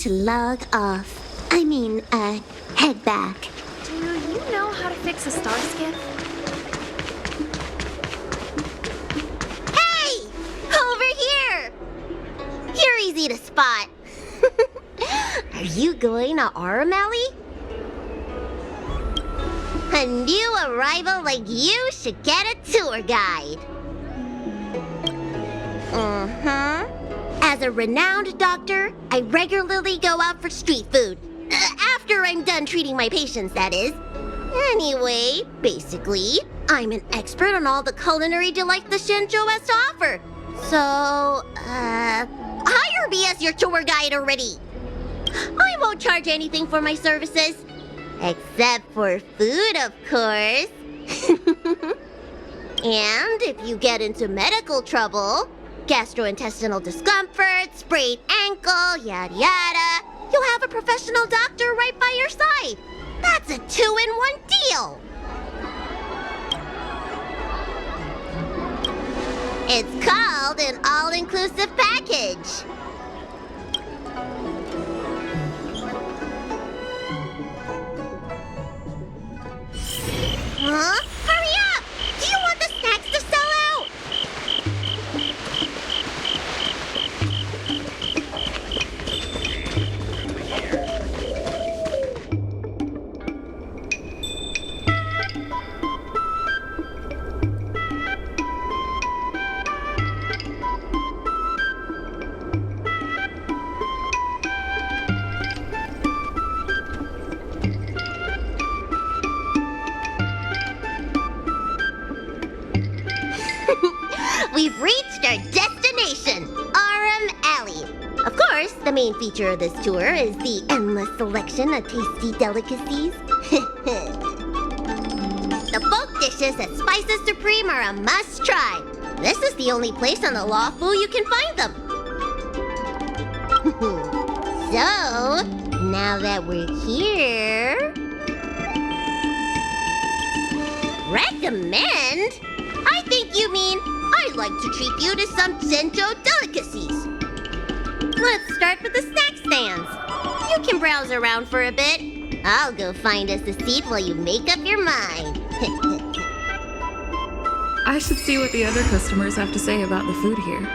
to log off. Head back. Do you know how to fix a star skiff? Hey! Over here! You're easy to spot. Are you going to Aurum? A new arrival like you should get a tour guide. As a renowned doctor, I regularly go out for street food. After I'm done treating my patients, that is. Anyway, basically, I'm an expert on all the culinary delight the Shenzhou has to offer. So, hire me as your tour guide already. I won't charge anything for my services. Except for food, of course. And if you get into medical trouble, gastrointestinal discomfort, sprained ankle, yada yada, you'll have a professional doctor right by your side. That's a 2-in-1 deal. It's called an all-inclusive package. Huh? Hurry up! Do you want the snacks to sell out? We've reached our destination, Aurum Alley. Of course, the main feature of this tour is the endless selection of tasty delicacies. The folk dishes at Spices Supreme are a must-try. This is the only place on the Lawfu you can find them. So, now that we're here... Recommend? I think you mean I'd like to treat you to some Shenzhou delicacies. Let's start with the snack stands. You can browse around for a bit. I'll go find us a seat while you make up your mind. I should see what the other customers have to say about the food here.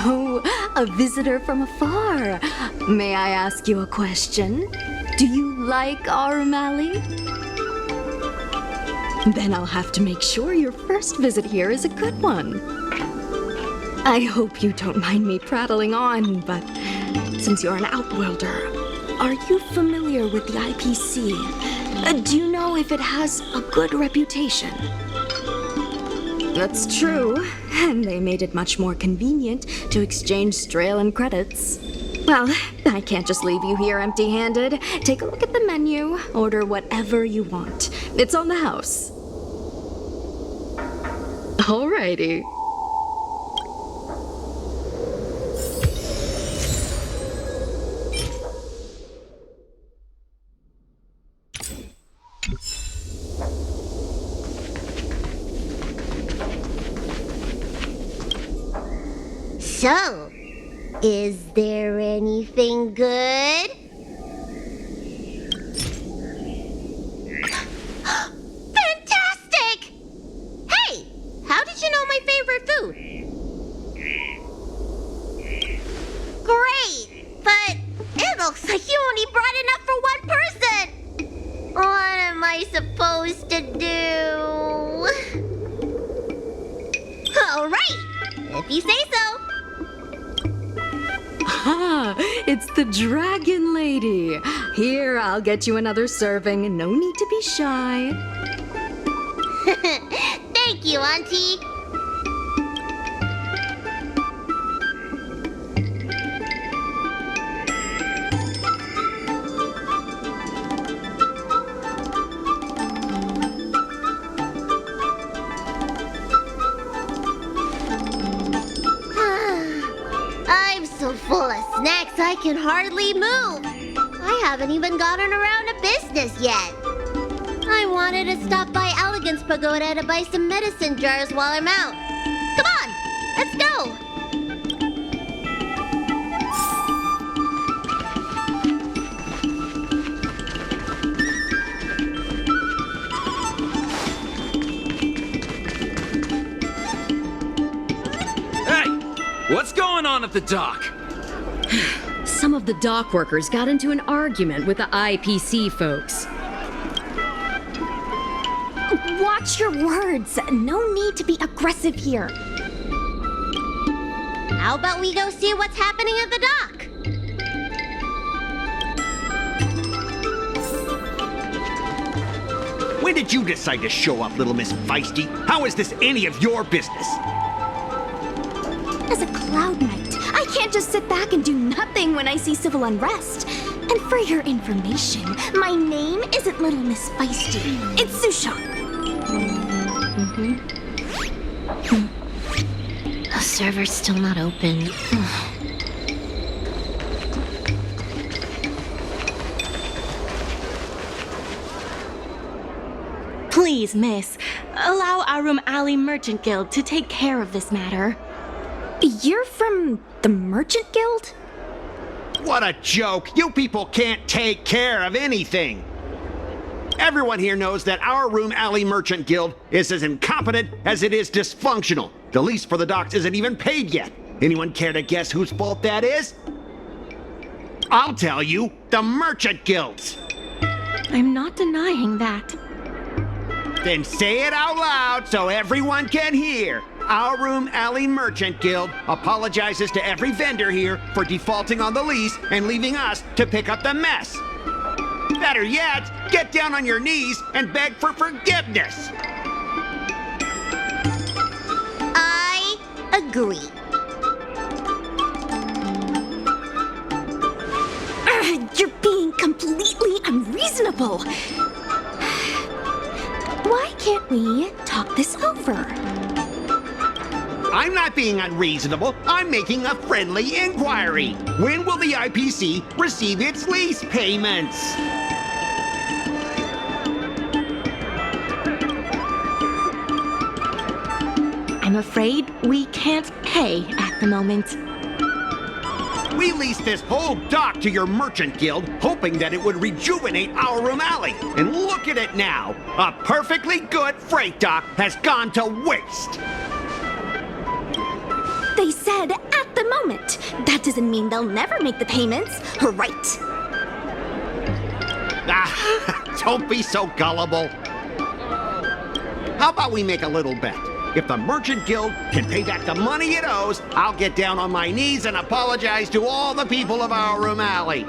Oh, a visitor from afar. May I ask you a question? Do you like Aurum? Then I'll have to make sure your first visit here is a good one. I hope you don't mind me prattling on, but since you're an outworlder, are you familiar with the IPC? Do you know if it has a good reputation? That's true, and they made it much more convenient to exchange Strelin credits. Well, I can't just leave you here empty-handed. Take a look at the menu, order whatever you want. It's on the house. Alrighty. So, is there anything good? Fantastic! Hey, how did you know my favorite food? Great, but it looks like you only brought enough for one person. What am I supposed to do? All right, if you say so. Ah, it's the Dragon Lady. Here, I'll get you another serving. No need to be shy. Thank you, Auntie. I'm so full of snacks I can hardly move. I haven't even gotten around to business yet. I wanted to stop by Agitação Dragon's Pagoda to buy some medicine jars while I'm out. Come on, let's go! What's going on at the dock? Some of the dock workers got into an argument with the IPC folks. Watch your words. No need to be aggressive here. How about we go see what's happening at the dock? When did you decide to show up, little Miss Feisty? How is this any of your business? As a Cloud Knight, I can't just sit back and do nothing when I see civil unrest. And for your information, my name isn't Little Miss Feisty. It's Susha. The server's still not open. Please, miss, allow Aurum Alley Merchant Guild to take care of this matter. You're from the Merchant Guild? What a joke! You people can't take care of anything! Everyone here knows that our Aurum Alley Merchant Guild is as incompetent as it is dysfunctional. The lease for the docks isn't even paid yet. Anyone care to guess whose fault that is? I'll tell you, the Merchant Guild's. I'm not denying that. Then say it out loud so everyone can hear. Our Aurum Alley Merchant Guild apologizes to every vendor here for defaulting on the lease and leaving us to pick up the mess. Better yet, get down on your knees and beg for forgiveness. I agree. You're being completely unreasonable. Why can't we talk this over? I'm not being unreasonable. I'm making a friendly inquiry. When will the IPC receive its lease payments? I'm afraid we can't pay at the moment. We leased this whole dock to your merchant guild, hoping that it would rejuvenate our Aurum Alley. And look at it now. A perfectly good freight dock has gone to waste. They said at the moment. That doesn't mean they'll never make the payments, right? Ah, don't be so gullible. How about we make a little bet? If the Merchant Guild can pay back the money it owes, I'll get down on my knees and apologize to all the people of our Aurum Alley.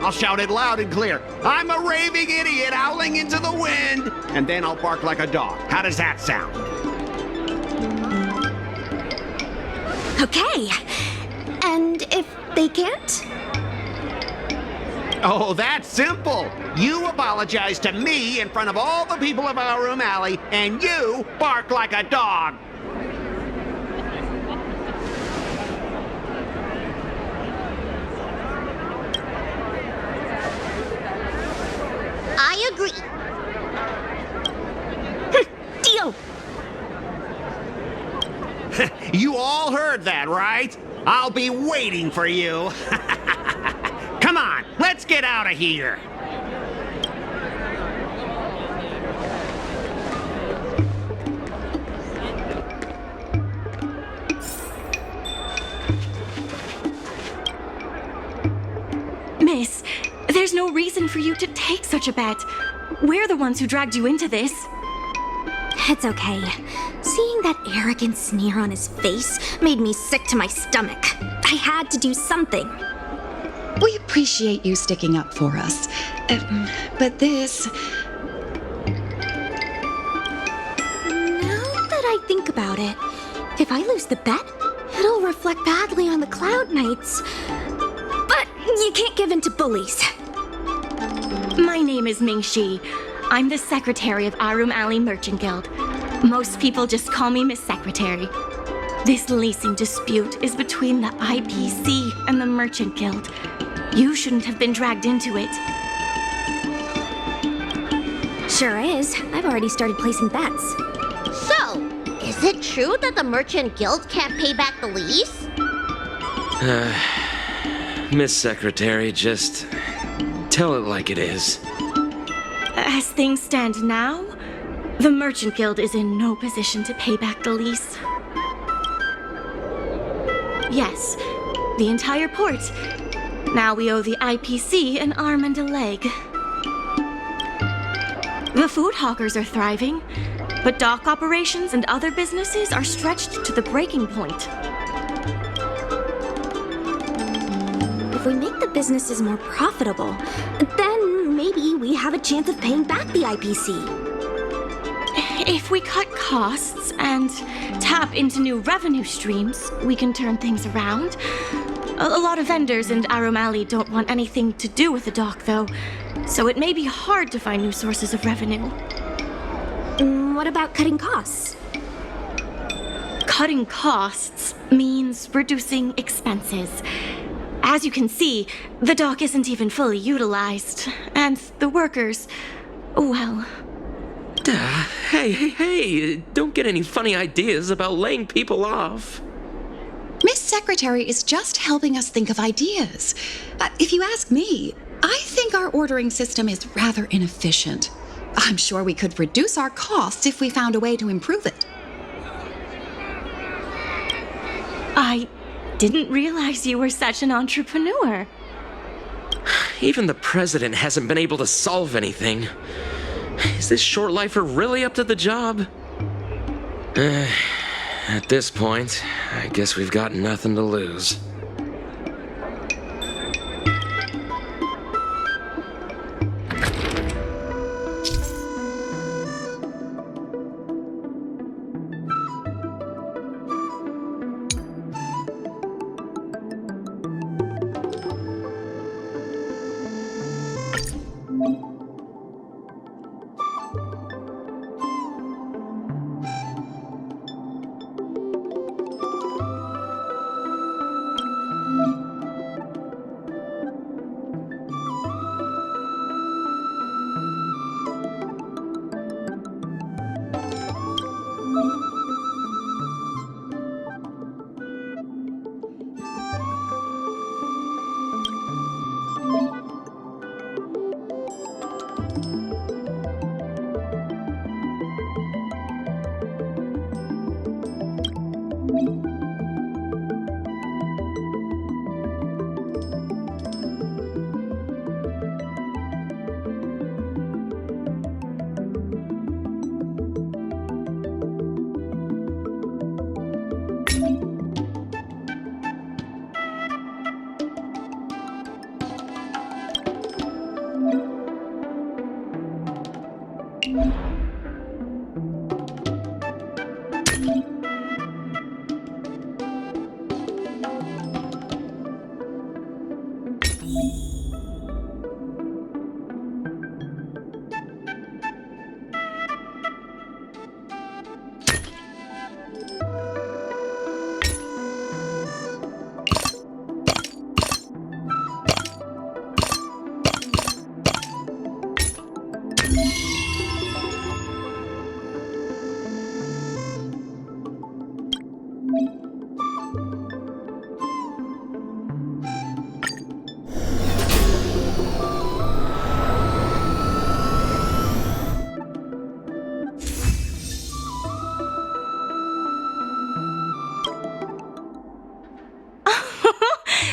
I'll shout it loud and clear. I'm a raving idiot howling into the wind. And then I'll bark like a dog. How does that sound? Okay. And if they can't? Oh, that's simple. You apologize to me in front of all the people of our Aurum Alley, and you bark like a dog. I agree. Deal. You all heard that, right? I'll be waiting for you. Come on, let's get out of here. Miss, there's no reason for you to take such a bet. We're the ones who dragged you into this. It's okay. Seeing that arrogant sneer on his face made me sick to my stomach. I had to do something. We appreciate you sticking up for us. But this... Now that I think about it, if I lose the bet, it'll reflect badly on the Cloud Knights. But you can't give in to bullies. My name is Ming-Shi. I'm the secretary of Aurum Alley Merchant Guild. Most people just call me Miss Secretary. This leasing dispute is between the IPC and the Merchant Guild. You shouldn't have been dragged into it. Sure is. I've already started placing bets. So, is it true that the Merchant Guild can't pay back the lease? Miss Secretary, just tell it like it is. As things stand now, the Merchant Guild is in no position to pay back the lease. Yes, the entire port. Now we owe the IPC an arm and a leg. The food hawkers are thriving, but dock operations and other businesses are stretched to the breaking point. If we make the businesses more profitable, then maybe we have a chance of paying back the IPC. If we cut costs and tap into new revenue streams, we can turn things around. A lot of vendors in Aurum Alley don't want anything to do with the dock, though, so it may be hard to find new sources of revenue. What about cutting costs? Cutting costs means reducing expenses. As you can see, the dock isn't even fully utilized, and the workers, well... Hey, don't get any funny ideas about laying people off. Miss Secretary is just helping us think of ideas. If you ask me, I think our ordering system is rather inefficient. I'm sure we could reduce our costs if we found a way to improve it. I didn't realize you were such an entrepreneur. Even the president hasn't been able to solve anything. Is this short lifer really up to the job? At this point, I guess we've got nothing to lose.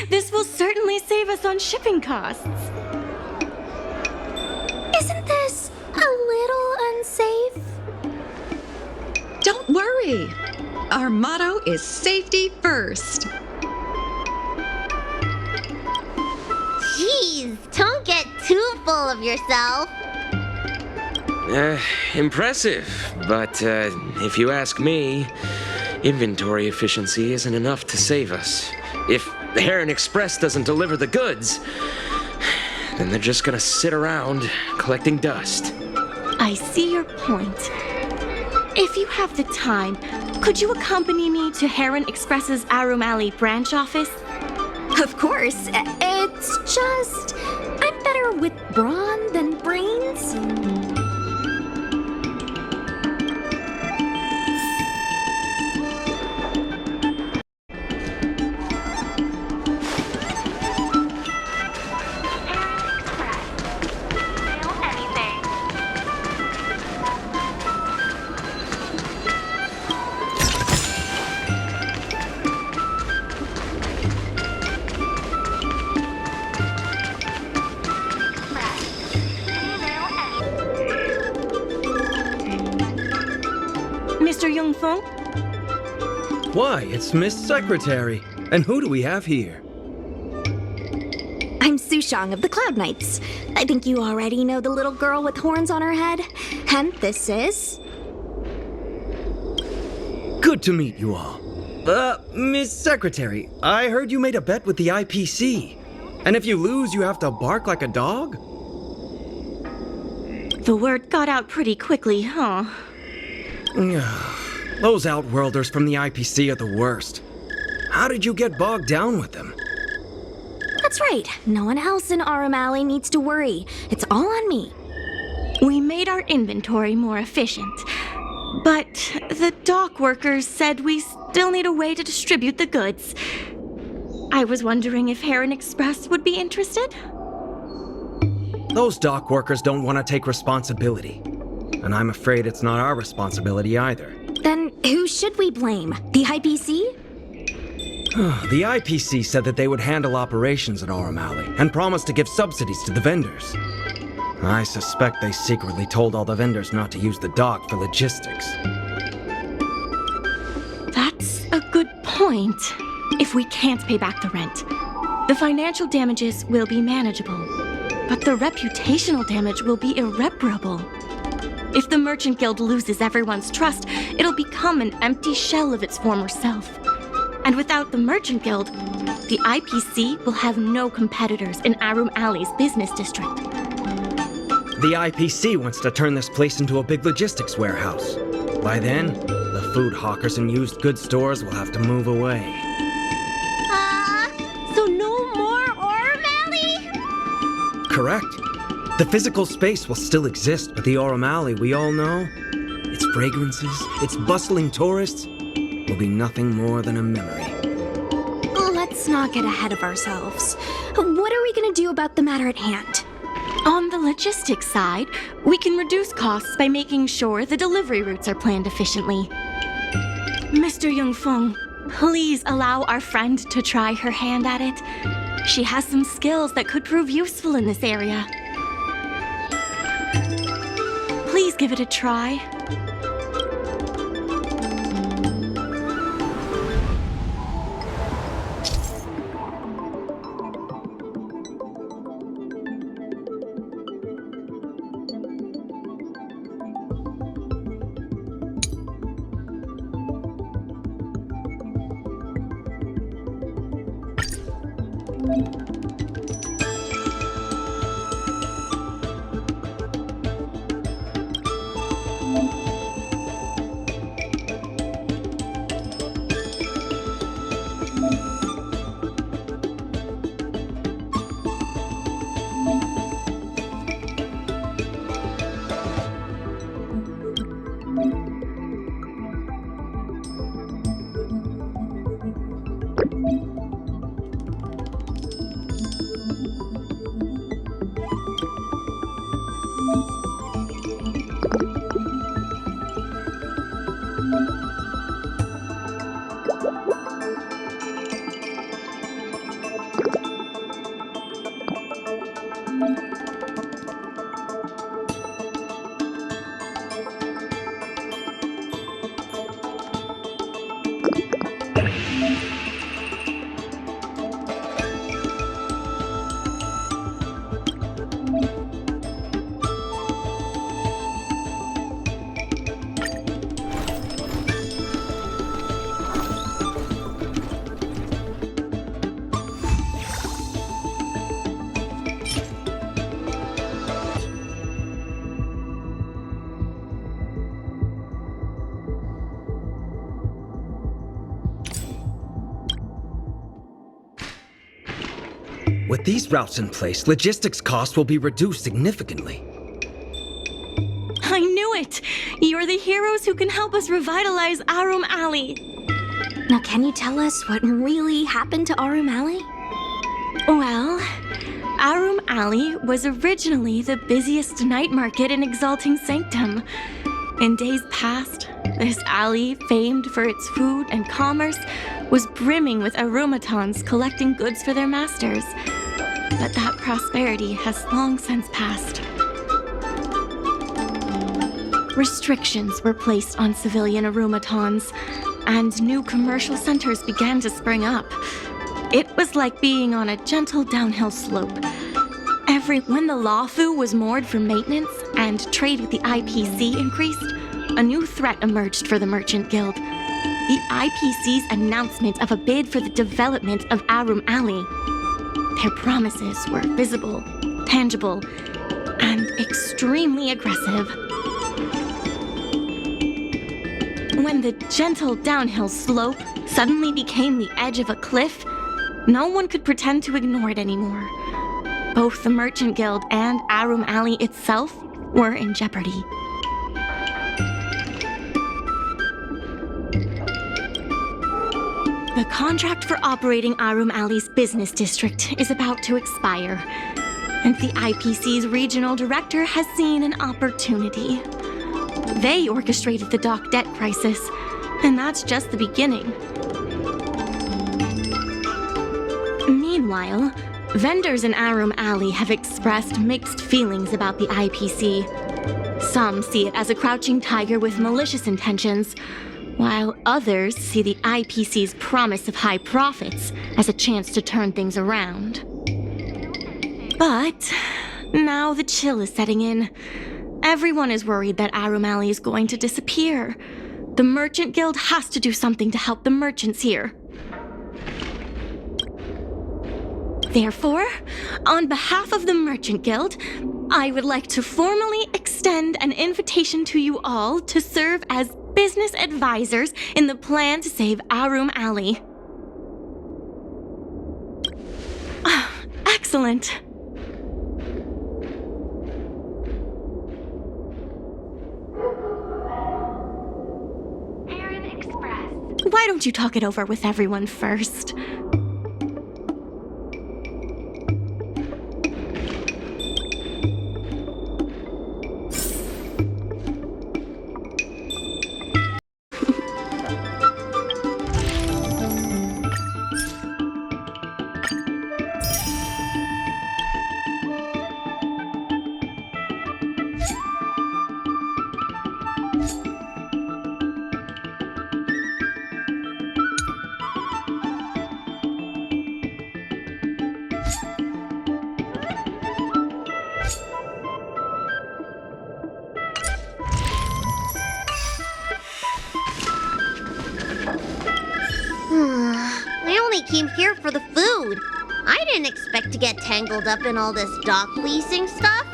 This will certainly save us on shipping costs. Isn't this a little unsafe? Don't worry. Our motto is safety first. Jeez, don't get too full of yourself. Impressive, but if you ask me, inventory efficiency isn't enough to save us. If the Heron Express doesn't deliver the goods, then they're just gonna sit around collecting dust. I see your point. If you have the time, could you accompany me to Heron Express's Aurum Alley branch office? Of course. It's It's just, I'm better with brawn than brains. Mr. Yongfeng? Why, it's Miss Secretary. And who do we have here? I'm Sushang of the Cloud Knights. I think you already know the little girl with horns on her head. And this is... Good to meet you all. Miss Secretary, I heard you made a bet with the IPC. And if you lose, you have to bark like a dog? The word got out pretty quickly, huh? Those Outworlders from the IPC are the worst. How did you get bogged down with them? That's right. No one else in Aurum Alley needs to worry. It's all on me. We made our inventory more efficient. But the dock workers said we still need a way to distribute the goods. I was wondering if Heron Express would be interested? Those dock workers don't want to take responsibility. And I'm afraid it's not our responsibility either. Then who should we blame? The IPC? The IPC said that they would handle operations at Aurum Alley and promised to give subsidies to the vendors. I suspect they secretly told all the vendors not to use the dock for logistics. That's a good point. If we can't pay back the rent, the financial damages will be manageable, but the reputational damage will be irreparable. If the Merchant Guild loses everyone's trust, it'll become an empty shell of its former self. And without the Merchant Guild, the IPC will have no competitors in Aurum Alley's business district. The IPC wants to turn this place into a big logistics warehouse. By then, the food hawkers and used goods stores will have to move away. So no more Aurum Alley? Correct. The physical space will still exist, but the Aurum Alley we all know, its fragrances, its bustling tourists, will be nothing more than a memory. Let's not get ahead of ourselves. What are we gonna do about the matter at hand? On the logistics side, we can reduce costs by making sure the delivery routes are planned efficiently. Mr. Yongfeng, please allow our friend to try her hand at it. She has some skills that could prove useful in this area. Please give it a try. With these routes in place, logistics costs will be reduced significantly. I knew it! You're the heroes who can help us revitalize Aurum Alley. Now, can you tell us what really happened to Aurum Alley? Well, Aurum Alley was originally the busiest night market in Exalting Sanctum. In days past, this alley, famed for its food and commerce, was brimming with aromatons collecting goods for their masters. But that prosperity has long since passed. Restrictions were placed on civilian aromatons, and new commercial centers began to spring up. It was like being on a gentle downhill slope. When the Lawfu was moored for maintenance and trade with the IPC increased, a new threat emerged for the Merchant Guild. The IPC's announcement of a bid for the development of Aurum Alley. Their promises were visible, tangible, and extremely aggressive. When the gentle downhill slope suddenly became the edge of a cliff, no one could pretend to ignore it anymore. Both the Merchant Guild and Aurum Alley itself were in jeopardy. The contract for operating Aurum Alley's business district is about to expire, and the IPC's regional director has seen an opportunity. They orchestrated the dock debt crisis, and that's just the beginning. Meanwhile, vendors in Aurum Alley have expressed mixed feelings about the IPC. Some see it as a crouching tiger with malicious intentions, while others see the IPC's promise of high profits as a chance to turn things around. But now the chill is setting in. Everyone is worried that Aurum Alley is going to disappear. The Merchant Guild has to do something to help the merchants here. Therefore, on behalf of the Merchant Guild, I would like to formally extend an invitation to you all to serve as business advisors in the plan to save Aurum Alley. Excellent. Why don't you talk it over with everyone first? I only came here for the food. I didn't expect to get tangled up in all this dock leasing stuff.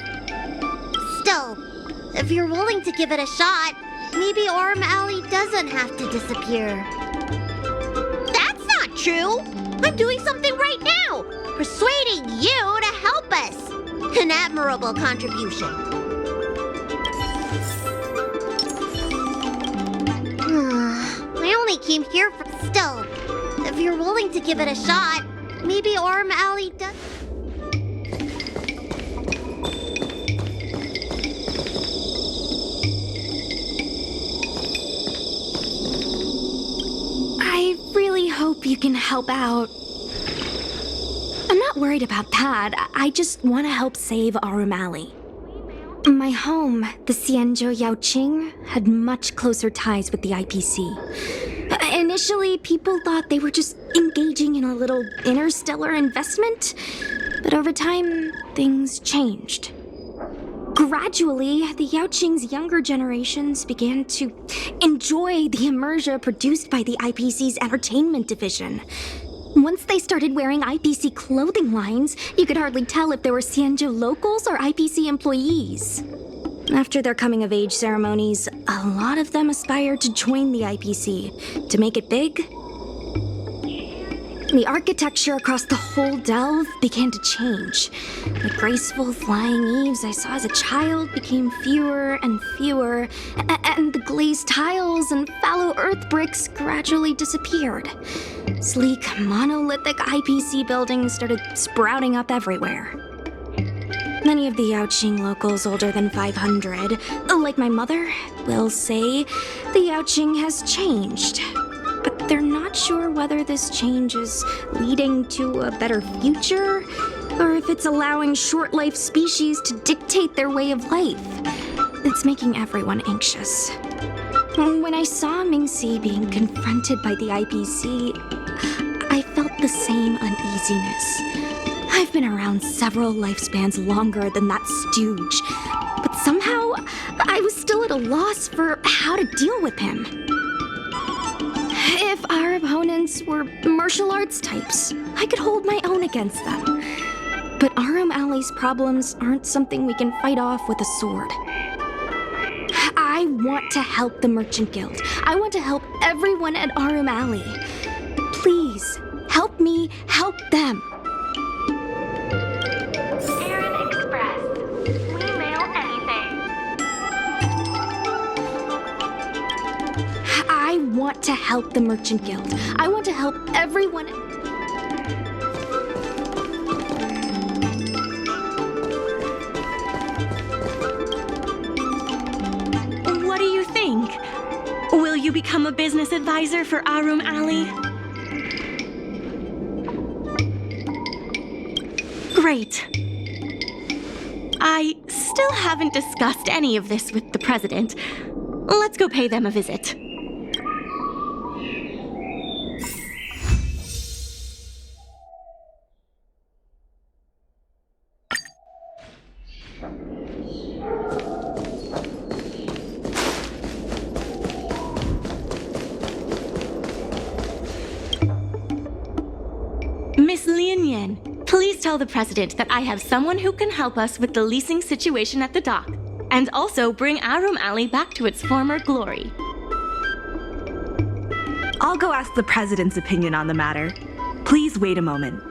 Still, if you're willing to give it a shot, maybe Aurum Alley doesn't have to disappear. That's not true! I'm doing something right now! Persuading you to help us! An admirable contribution. I only came here for... Still, if you're willing to give it a shot, maybe Aurum Alley does... I really hope you can help out. I'm not worried about that. I just want to help save Aurum Alley. My home, the Xianzhou Yaoqing, had much closer ties with the IPC. Initially, people thought they were just engaging in a little interstellar investment, but over time, things changed. Gradually, the Yaoqing's younger generations began to enjoy the immersion produced by the IPC's entertainment division. Once they started wearing IPC clothing lines, you could hardly tell if they were Xianzhou locals or IPC employees. After their coming-of-age ceremonies, a lot of them aspired to join the IPC, to make it big. The architecture across the whole delve began to change. The graceful flying eaves I saw as a child became fewer and fewer, and the glazed tiles and fallow earth bricks gradually disappeared. Sleek, monolithic IPC buildings started sprouting up everywhere. Many of the Yaoqing locals older than 500, like my mother, will say the Yaoqing has changed. But they're not sure whether this change is leading to a better future, or if it's allowing short-life species to dictate their way of life. It's making everyone anxious. When I saw Mingxi being confronted by the IPC, I felt the same uneasiness. I've been around several lifespans longer than that stooge, but somehow I was still at a loss for how to deal with him. If our opponents were martial arts types, I could hold my own against them. But Aurum Alley's problems aren't something we can fight off with a sword. I want to help the Merchant Guild. I want to help everyone at Aurum Alley. Please, help me help them. Aaron Express. We mail anything. I want to help the Merchant Guild. I want to help everyone. What do you think? Will you become a business advisor for Aurum Alley? Great. I still haven't discussed any of this with the president. Let's go pay them a visit. Miss Lianyan, please tell the president that I have someone who can help us with the leasing situation at the dock, and also bring Aurum Alley back to its former glory. I'll go ask the president's opinion on the matter. Please wait a moment.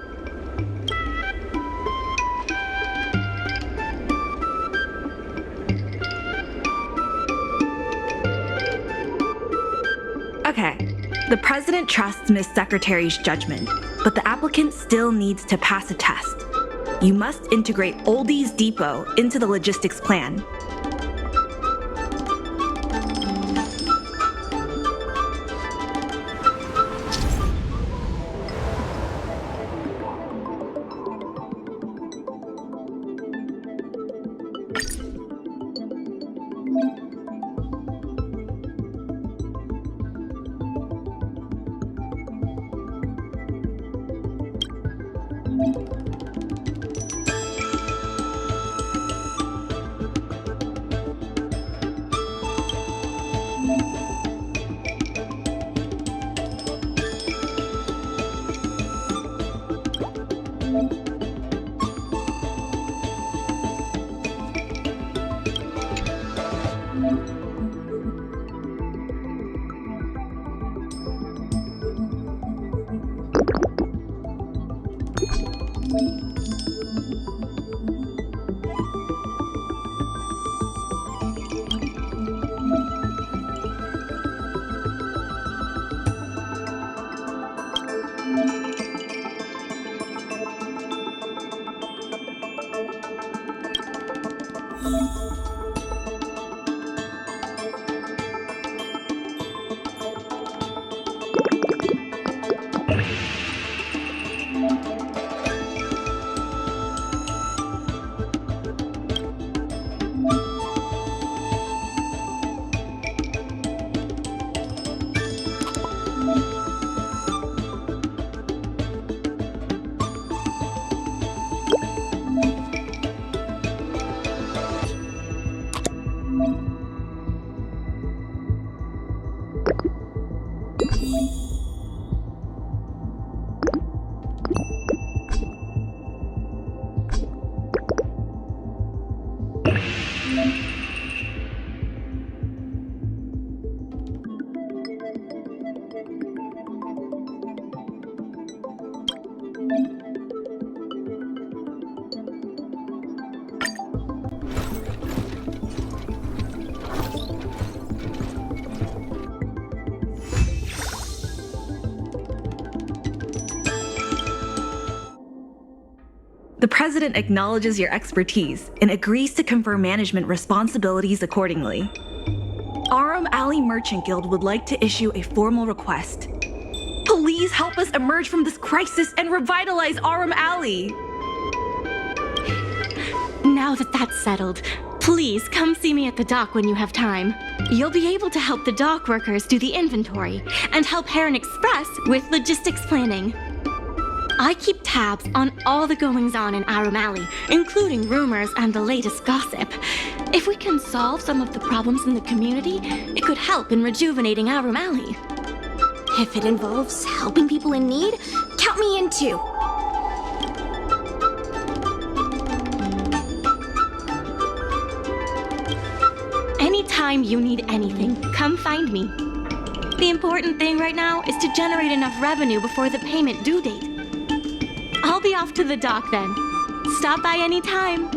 Okay, the president trusts Miss Secretary's judgment, but the applicant still needs to pass a test. You must integrate Oldie's Depot into the logistics plan. The president acknowledges your expertise and agrees to confer management responsibilities accordingly. Aurum Alley Merchant Guild would like to issue a formal request. Please help us emerge from this crisis and revitalize Aurum Alley! Now that that's settled, please come see me at the dock when you have time. You'll be able to help the dock workers do the inventory and help Heron Express with logistics planning. I keep tabs on all the goings-on in Aurum Alley, including rumors and the latest gossip. If we can solve some of the problems in the community, it could help in rejuvenating Aurum Alley. If it involves helping people in need, count me in too. Anytime you need anything, come find me. The important thing right now is to generate enough revenue before the payment due date. I'll be off to the dock then. Stop by anytime.